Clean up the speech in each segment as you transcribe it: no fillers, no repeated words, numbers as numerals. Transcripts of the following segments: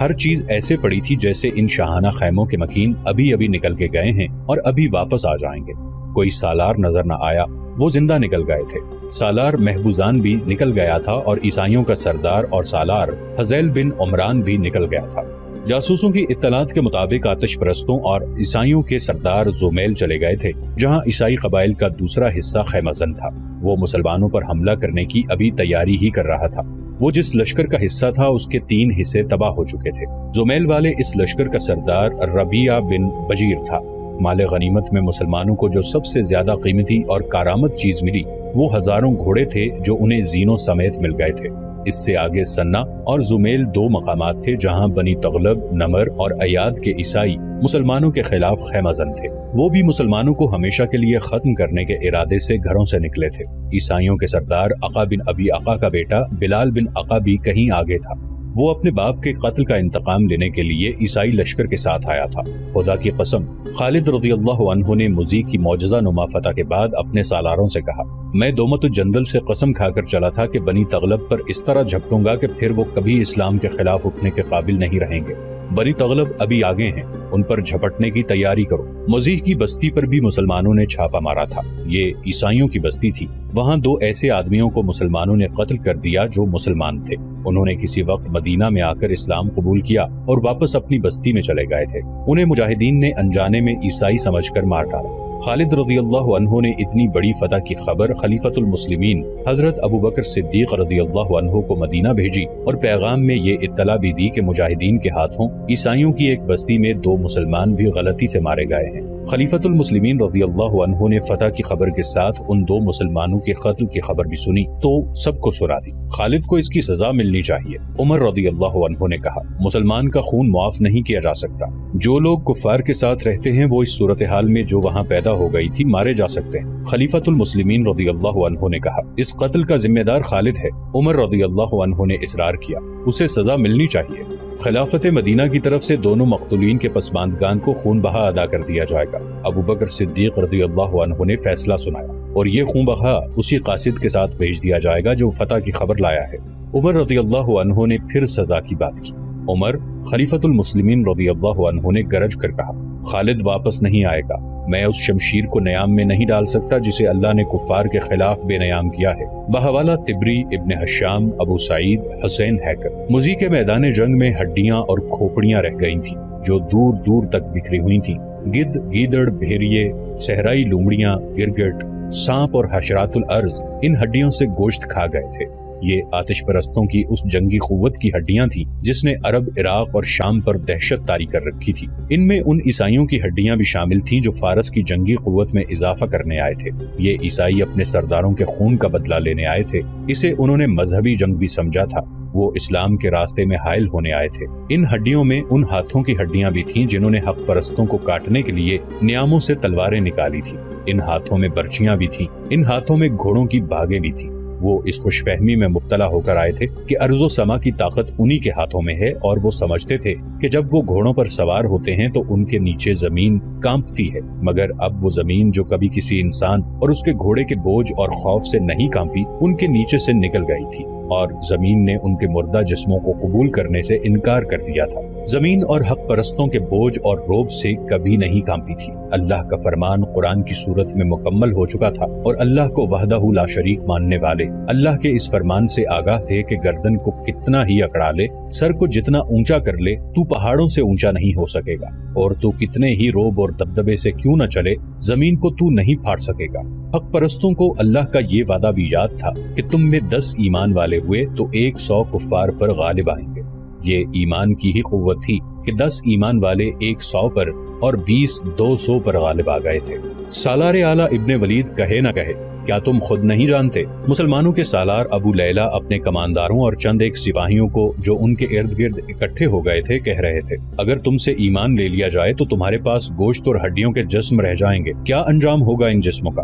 ہر چیز ایسے پڑی تھی جیسے ان شاہانہ خیموں کے مکین ابھی ابھی نکل کے گئے ہیں اور ابھی واپس آ جائیں گے۔ کوئی سالار نظر نہ آیا، وہ زندہ نکل گئے تھے۔ سالار محبوزان بھی نکل گیا تھا اور عیسائیوں کا سردار اور سالار حزیل بن عمران بھی نکل گیا تھا۔ جاسوسوں کی اطلاعات کے مطابق آتش پرستوں اور عیسائیوں کے سردار زومیل چلے گئے تھے، جہاں عیسائی قبائل کا دوسرا حصہ خیمہ زن تھا۔ وہ مسلمانوں پر حملہ کرنے کی ابھی تیاری ہی کر رہا تھا۔ وہ جس لشکر کا حصہ تھا اس کے 3 حصے تباہ ہو چکے تھے۔ زومیل والے اس لشکر کا سردار ربیعہ بن بجیر تھا۔ مال غنیمت میں مسلمانوں کو جو سب سے زیادہ قیمتی اور کارآمد چیز ملی وہ ہزاروں گھوڑے تھے جو انہیں زینوں سمیت مل گئے تھے۔ اس سے آگے سنا اور زمیل 2 مقامات تھے جہاں بنی تغلب، نمر اور ایاد کے عیسائی مسلمانوں کے خلاف خیمہ زن تھے۔ وہ بھی مسلمانوں کو ہمیشہ کے لیے ختم کرنے کے ارادے سے گھروں سے نکلے تھے۔ عیسائیوں کے سردار عقا بن ابی عقا کا بیٹا بلال بن عقا بھی کہیں آگے تھا۔ وہ اپنے باپ کے قتل کا انتقام لینے کے لیے عیسائی لشکر کے ساتھ آیا تھا۔ خدا کی قسم، خالد رضی اللہ عنہ نے مزیح کی معجزہ نما فتح کے بعد اپنے سالاروں سے کہا، میں دومت الجندل سے قسم کھا کر چلا تھا کہ بنی تغلب پر اس طرح جھپٹوں گا کہ پھر وہ کبھی اسلام کے خلاف اٹھنے کے قابل نہیں رہیں گے۔ بنی تغلب ابھی آگے ہیں، ان پر جھپٹنے کی تیاری کرو۔ مزیح کی بستی پر بھی مسلمانوں نے چھاپا مارا تھا۔ یہ عیسائیوں کی بستی تھی۔ وہاں 2 ایسے آدمیوں کو مسلمانوں نے قتل کر دیا جو مسلمان تھے۔ انہوں نے کسی وقت مدینہ میں آ کر اسلام قبول کیا اور واپس اپنی بستی میں چلے گئے تھے۔ انہیں مجاہدین نے انجانے میں عیسائی سمجھ کر مار ڈالا۔ خالد رضی اللہ عنہ نے اتنی بڑی فتح کی خبر خلیفۃ المسلمین حضرت ابوبکر صدیق رضی اللہ عنہ کو مدینہ بھیجی اور پیغام میں یہ اطلاع بھی دی کہ مجاہدین کے ہاتھوں عیسائیوں کی ایک بستی میں 2 مسلمان بھی غلطی سے مارے گئے ہیں۔ خلیفۃ المسلمین رضی اللہ عنہ نے فتح کی خبر کے ساتھ ان 2 مسلمانوں کے قتل کی خبر بھی سنی تو سب کو سنا دی۔ خالد کو اس کی سزا ملنی چاہیے۔ عمر رضی اللہ عنہ نے کہا، مسلمان کا خون معاف نہیں کیا جا سکتا۔ جو لوگ کفار کے ساتھ رہتے ہیں وہ اس صورتحال میں جو وہاں پیدا ہو گئی تھی مارے جا سکتے ہیں۔ خلیفۃ المسلمین رضی اللہ عنہ نے کہا، اس قتل کا ذمہ دار خالد ہے۔ عمر رضی اللہ عنہ نے اصرار کیا، اسے سزا ملنی چاہیے۔ خلافت مدینہ کی طرف سے دونوں مقتولین کے پسماندگان کو خون بہا ادا کر دیا جائے گا۔ ابوبکر صدیق رضی اللہ عنہ نے فیصلہ سنایا اور یہ خون بہا اسی قاصد کے ساتھ بھیج دیا جائے گا جو فتح کی خبر لایا ہے۔ عمر رضی اللہ عنہ نے پھر سزا کی بات کی۔ عمر، خلیفۃ المسلمین رضی اللہ عنہ نے گرج کر کہا، خالد واپس نہیں آئے گا۔ میں اس شمشیر کو نیام میں نہیں ڈال سکتا جسے اللہ نے کفار کے خلاف بے نیام کیا ہے۔ بحوالہ طبری، ابن حشام، ابو سعید، حسین ہیکر۔ مزیح کے میدان جنگ میں ہڈیاں اور کھوپڑیاں رہ گئی تھیں جو دور دور تک بکھری ہوئی تھیں۔ گدھ، گیدڑ، بھیڑیے، صحرائی لومڑیاں، گرگٹ، سانپ اور حشرات الارض ان ہڈیوں سے گوشت کھا گئے تھے۔ یہ آتش پرستوں کی اس جنگی قوت کی ہڈیاں تھیں جس نے عرب، عراق اور شام پر دہشت طاری کر رکھی تھی۔ ان میں ان عیسائیوں کی ہڈیاں بھی شامل تھیں جو فارس کی جنگی قوت میں اضافہ کرنے آئے تھے۔ یہ عیسائی اپنے سرداروں کے خون کا بدلہ لینے آئے تھے۔ اسے انہوں نے مذہبی جنگ بھی سمجھا تھا۔ وہ اسلام کے راستے میں حائل ہونے آئے تھے۔ ان ہڈیوں میں ان ہاتھوں کی ہڈیاں بھی تھیں جنہوں نے حق پرستوں کو کاٹنے کے لیے نیاموں سے تلواریں نکالی تھی۔ ان ہاتھوں میں برچیاں بھی تھیں۔ ان ہاتھوں میں گھوڑوں کی باگیں بھی تھیں۔ وہ اس خوش فہمی میں مبتلا ہو کر آئے تھے کہ ارض و سما کی طاقت انہی کے ہاتھوں میں ہے، اور وہ سمجھتے تھے کہ جب وہ گھوڑوں پر سوار ہوتے ہیں تو ان کے نیچے زمین کانپتی ہے، مگر اب وہ زمین جو کبھی کسی انسان اور اس کے گھوڑے کے بوجھ اور خوف سے نہیں کانپی، ان کے نیچے سے نکل گئی تھی، اور زمین نے ان کے مردہ جسموں کو قبول کرنے سے انکار کر دیا تھا۔ زمین اور حق پرستوں کے بوجھ اور روب سے کبھی نہیں کانپی تھی۔ اللہ کا فرمان قرآن کی صورت میں مکمل ہو چکا تھا، اور اللہ کو وحدہ لا شریک ماننے والے اللہ کے اس فرمان سے آگاہ تھے کہ گردن کو کتنا ہی اکڑا لے، سر کو جتنا اونچا کر لے، تو پہاڑوں سے اونچا نہیں ہو سکے گا، اور تو کتنے ہی روب اور دبدبے سے کیوں نہ چلے، زمین کو تو نہیں پھاڑ سکے گا۔ حق پرستوں کو اللہ کا یہ وعدہ بھی یاد تھا کہ تم میں 10 ایمان والے ہوئے تو 100 کفار پر غالب آئیں گے۔ یہ ایمان کی ہی قوت تھی کہ 10 ایمان والے 100 پر اور 20 200 پر غالب آ گئے تھے۔ سالار اعلیٰ ابن ولید کہے نہ کہے، کیا تم خود نہیں جانتے؟ مسلمانوں کے سالار ابو لیلہ اپنے کمانداروں اور چند ایک سپاہیوں کو جو ان کے ارد گرد اکٹھے ہو گئے تھے کہہ رہے تھے، اگر تم سے ایمان لے لیا جائے تو تمہارے پاس گوشت اور ہڈیوں کے جسم رہ جائیں گے، کیا انجام ہوگا ان جسموں کا؟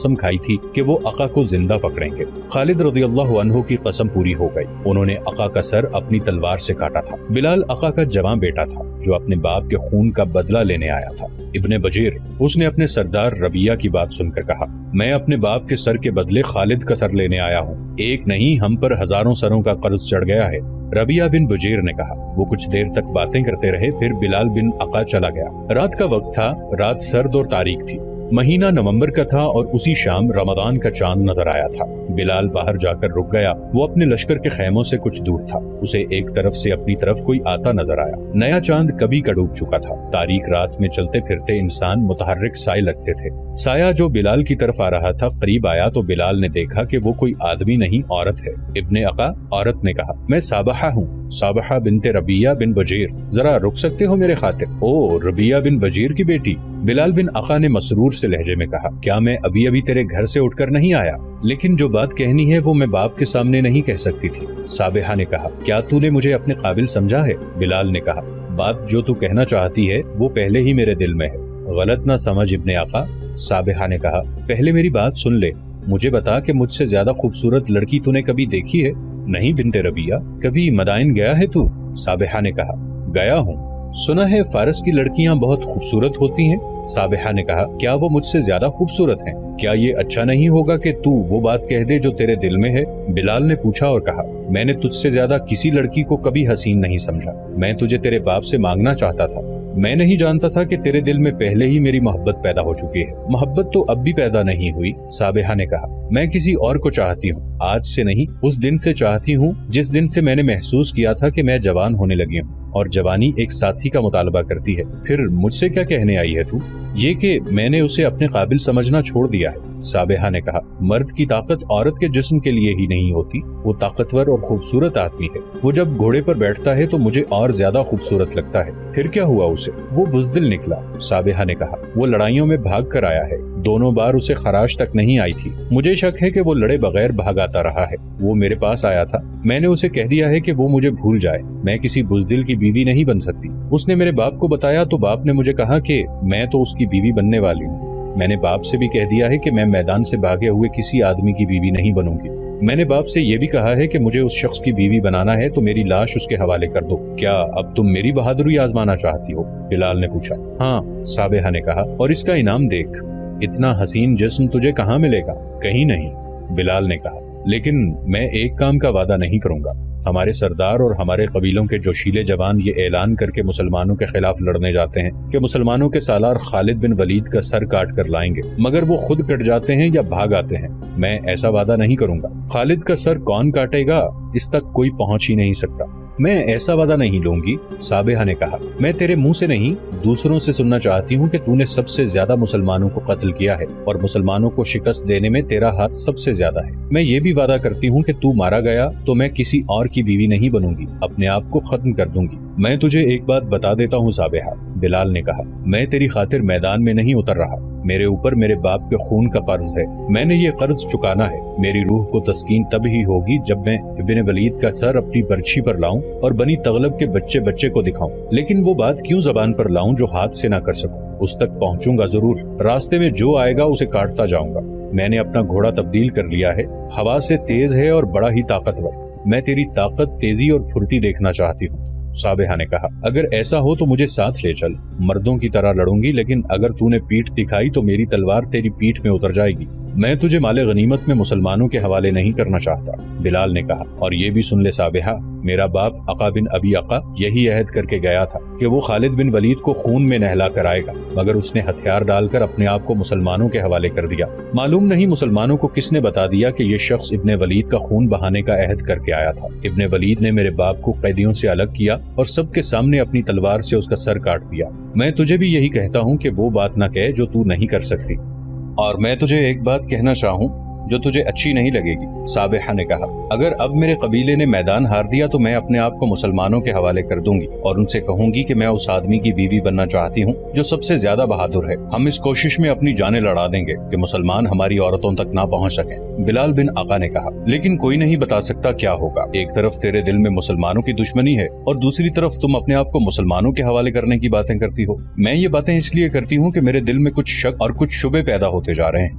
قسم کھائی تھی کہ وہ آقا کو زندہ پکڑیں گے۔ خالد رضی اللہ عنہ کی قسم پوری ہو گئی، انہوں نے آقا کا سر اپنی تلوار سے کاٹا تھا۔ بلال آقا کا جواں بیٹا تھا جو اپنے باپ کے خون کا بدلہ لینے آیا تھا۔ ابن بجیر، اس نے اپنے سردار ربیہ کی بات سن کر کہا، میں اپنے باپ کے سر کے بدلے خالد کا سر لینے آیا ہوں، ایک نہیں ہم پر ہزاروں سروں کا قرض چڑھ گیا ہے۔ ربیہ بن بجیر نے کہا۔ وہ کچھ دیر تک باتیں کرتے رہے، پھر بلال بن آقا چلا گیا۔ رات کا وقت تھا، رات سرد اور تاریک تھی، مہینہ نومبر کا تھا اور اسی شام رمضان کا چاند نظر آیا تھا۔ بلال باہر جا کر رک گیا، وہ اپنے لشکر کے خیموں سے کچھ دور تھا، اسے ایک طرف سے اپنی طرف کوئی آتا نظر آیا۔ نیا چاند کبھی کا ڈوب چکا تھا، تاریک رات میں چلتے پھرتے انسان متحرک سائے لگتے تھے۔ سایہ جو بلال کی طرف آ رہا تھا قریب آیا تو بلال نے دیکھا کہ وہ کوئی آدمی نہیں، عورت ہے۔ ابن آقا، عورت نے کہا، میں صابحہ ہوں، صابحہ بنت ربیہ بن بجیر، ذرا رک سکتے ہو میرے خاطر؟ او، ربیہ بن بجیر کی بیٹی؟ بلال بن آقا نے مسرور سے لہجے میں کہا، کیا میں ابھی ابھی تیرے گھر سے اٹھ کر نہیں آیا؟ لیکن جو بات کہنی ہے وہ میں باپ کے سامنے نہیں کہہ سکتی تھی۔ صابحہ نے کہا، کیا تو نے مجھے اپنے قابل سمجھا ہے؟ بلال نے کہا، بات جو تو کہنا چاہتی ہے وہ پہلے ہی میرے دل میں ہے، غلط نہ سمجھ ابن آقا۔ صابحہ نے کہا، پہلے میری بات سن لے، مجھے بتا کہ مجھ سے زیادہ خوبصورت لڑکی تو نے کبھی دیکھی ہے؟ نہیں بنت ربیہ، کبھی مدائن گیا ہے تو؟ صابحہ نے کہا، گیا ہوں، سنا ہے فارس کی لڑکیاں بہت خوبصورت ہوتی ہیں۔ صابحہ نے کہا، کیا وہ مجھ سے زیادہ خوبصورت ہیں؟ کیا یہ اچھا نہیں ہوگا کہ تو وہ بات کہہ دے جو تیرے دل میں ہے؟ بلال نے پوچھا اور کہا، میں نے تجھ سے زیادہ کسی لڑکی کو کبھی حسین نہیں سمجھا، میں تجھے تیرے باپ سے مانگنا چاہتا تھا، میں نہیں جانتا تھا کہ تیرے دل میں پہلے ہی میری محبت پیدا ہو چکی ہے۔ محبت تو اب بھی پیدا نہیں ہوئی، صابحہ نے کہا، میں کسی اور کو چاہتی ہوں، آج سے نہیں، اس دن سے چاہتی ہوں جس دن سے میں نے محسوس کیا تھا کہ میں جوان ہونے لگی ہوں، اور جوانی ایک ساتھی کا مطالبہ کرتی ہے۔ پھر مجھ سے کیا کہنے آئی ہے تو؟ یہ کہ میں نے اسے اپنے قابل سمجھنا چھوڑ دیا ہے۔ صابحہ نے کہا، مرد کی طاقت عورت کے جسم کے لیے ہی نہیں ہوتی، وہ طاقتور اور خوبصورت آدمی ہے، وہ جب گھوڑے پر بیٹھتا ہے تو مجھے اور زیادہ خوبصورت لگتا ہے۔ پھر کیا ہوا اسے؟ وہ بزدل نکلا، صابحہ نے کہا، وہ لڑائیوں میں بھاگ کر آیا ہے، دونوں بار اسے خراش تک نہیں آئی تھی، مجھے شک ہے کہ وہ لڑے بغیر بھاگ آتا رہا ہے۔ وہ میرے پاس آیا تھا، میں نے اسے کہہ دیا ہے کہ وہ مجھے بھول جائے، میں کسی بزدل کی بیوی نہیں بن سکتی۔ اس نے میرے باپ کو بتایا تو باپ نے مجھے کہا کہ میں تو اس کی بیوی بننے والی ہوں۔ میں نے باپ سے بھی کہہ دیا ہے کہ میں میدان سے بھاگے ہوئے کسی آدمی کی بیوی نہیں بنوں گی۔ میں نے باپ سے یہ بھی کہا ہے کہ مجھے اس شخص کی بیوی بنانا ہے تو میری لاش اس کے حوالے کر دو۔ کیا اب تم میری بہادری آزمانا چاہتی ہو؟ بلال نے پوچھا۔ ہاں، صابحہ نے کہا، اور اس کا انعام دیکھ، اتنا حسین جسم تجھے کہاں ملے گا؟ کہیں نہیں، بلال نے کہا، لیکن میں ایک کام کا وعدہ نہیں کروں گا۔ ہمارے سردار اور ہمارے قبیلوں کے جوشیلے جوان یہ اعلان کر کے مسلمانوں کے خلاف لڑنے جاتے ہیں کہ مسلمانوں کے سالار خالد بن ولید کا سر کاٹ کر لائیں گے، مگر وہ خود کٹ جاتے ہیں یا بھاگ آتے ہیں۔ میں ایسا وعدہ نہیں کروں گا۔ خالد کا سر کون کاٹے گا اس تک کوئی پہنچ ہی نہیں سکتا۔ میں ایسا وعدہ نہیں لوں گی، صابحہ نے کہا۔ میں تیرے منہ سے نہیں، دوسروں سے سننا چاہتی ہوں کہ تو نے سب سے زیادہ مسلمانوں کو قتل کیا ہے اور مسلمانوں کو شکست دینے میں تیرا ہاتھ سب سے زیادہ ہے۔ میں یہ بھی وعدہ کرتی ہوں کہ تو مارا گیا تو میں کسی اور کی بیوی نہیں بنوں گی، اپنے آپ کو ختم کر دوں گی۔ میں تجھے ایک بات بتا دیتا ہوں صابحہ، بلال نے کہا، میں تیری خاطر میدان میں نہیں اتر رہا، میرے اوپر میرے باپ کے خون کا قرض ہے، میں نے یہ قرض چکانا ہے۔ میری روح کو تسکین تب ہی ہوگی جب میں ابن ولید کا سر اپنی برچھی پر لاؤں اور بنی تغلب کے بچے بچے کو دکھاؤں، لیکن وہ بات کیوں زبان پر لاؤں جو ہاتھ سے نہ کر سکوں؟ اس تک پہنچوں گا ضرور، راستے میں جو آئے گا اسے کاٹتا جاؤں گا۔ میں نے اپنا گھوڑا تبدیل کر لیا ہے، ہوا سے تیز ہے اور بڑا ہی طاقتور۔ میں تیری طاقت، تیزی اور پھرتی دیکھنا چاہتی ہوں۔ صابحہ نے کہا، اگر ایسا ہو تو مجھے ساتھ لے چل، مردوں کی طرح لڑوں گی، لیکن اگر تو نے پیٹھ دکھائی تو میری تلوار تیری پیٹھ میں اتر جائے گی۔ میں تجھے مال غنیمت میں مسلمانوں کے حوالے نہیں کرنا چاہتا، بلال نے کہا، اور یہ بھی سن لے صابحہ، میرا باپ عقا بن ابی عقا یہی عہد کر کے گیا تھا کہ وہ خالد بن ولید کو خون میں نہلا کر آئے گا، مگر اس نے ہتھیار ڈال کر اپنے آپ کو مسلمانوں کے حوالے کر دیا۔ معلوم نہیں مسلمانوں کو کس نے بتا دیا کہ یہ شخص ابن ولید کا خون بہانے کا عہد کر کے آیا تھا۔ ابن ولید نے میرے باپ کو قیدیوں سے الگ کیا اور سب کے سامنے اپنی تلوار سے اس کا سر کاٹ دیا۔ میں تجھے بھی یہی کہتا ہوں کہ وہ بات نہ کہے جو تو نہیں کر سکتی، اور میں تجھے ایک بات کہنا چاہوں جو تجھے اچھی نہیں لگے گی۔ صابحہ نے کہا، اگر اب میرے قبیلے نے میدان ہار دیا تو میں اپنے آپ کو مسلمانوں کے حوالے کر دوں گی اور ان سے کہوں گی کہ میں اس آدمی کی بیوی بننا چاہتی ہوں جو سب سے زیادہ بہادر ہے۔ ہم اس کوشش میں اپنی جانیں لڑا دیں گے کہ مسلمان ہماری عورتوں تک نہ پہنچ سکیں۔ بلال بن آقا نے کہا، لیکن کوئی نہیں بتا سکتا کیا ہوگا۔ ایک طرف تیرے دل میں مسلمانوں کی دشمنی ہے اور دوسری طرف تم اپنے آپ کو مسلمانوں کے حوالے کرنے کی باتیں کرتی ہو۔ میں یہ باتیں اس لیے کرتی ہوں کہ میرے دل میں کچھ شک اور کچھ شبے پیدا ہوتے جا رہے ہیں۔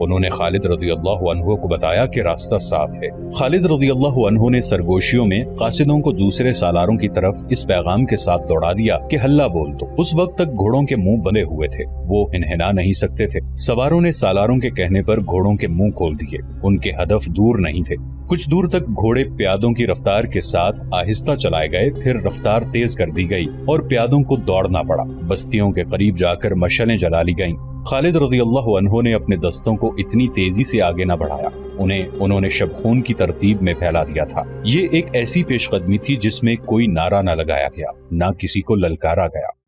انہوں نے خالد رضی اللہ عنہ کو بتایا کہ راستہ صاف ہے۔ خالد رضی اللہ عنہ نے سرگوشیوں میں قاصدوں کو دوسرے سالاروں کی طرف اس پیغام کے ساتھ دوڑا دیا کہ ہلہ بول دو۔ اس وقت تک گھوڑوں کے منہ بندے ہوئے تھے، وہ انہنا نہیں سکتے تھے۔ سواروں نے سالاروں کے کہنے پر گھوڑوں کے منہ کھول دیے۔ ان کے ہدف دور نہیں تھے۔ کچھ دور تک گھوڑے پیادوں کی رفتار کے ساتھ آہستہ چلائے گئے، پھر رفتار تیز کر دی گئی اور پیادوں کو دوڑنا پڑا۔ بستیوں کے قریب جا کر مشعلیں جلا لی گئیں۔ خالد رضی اللہ عنہ نے اپنے دستوں کو اتنی تیزی سے آگے نہ بڑھایا، انہوں نے شب خون کی ترتیب میں پھیلا دیا تھا۔ یہ ایک ایسی پیش قدمی تھی جس میں کوئی نعرہ نہ لگایا گیا، نہ کسی کو للکارا گیا۔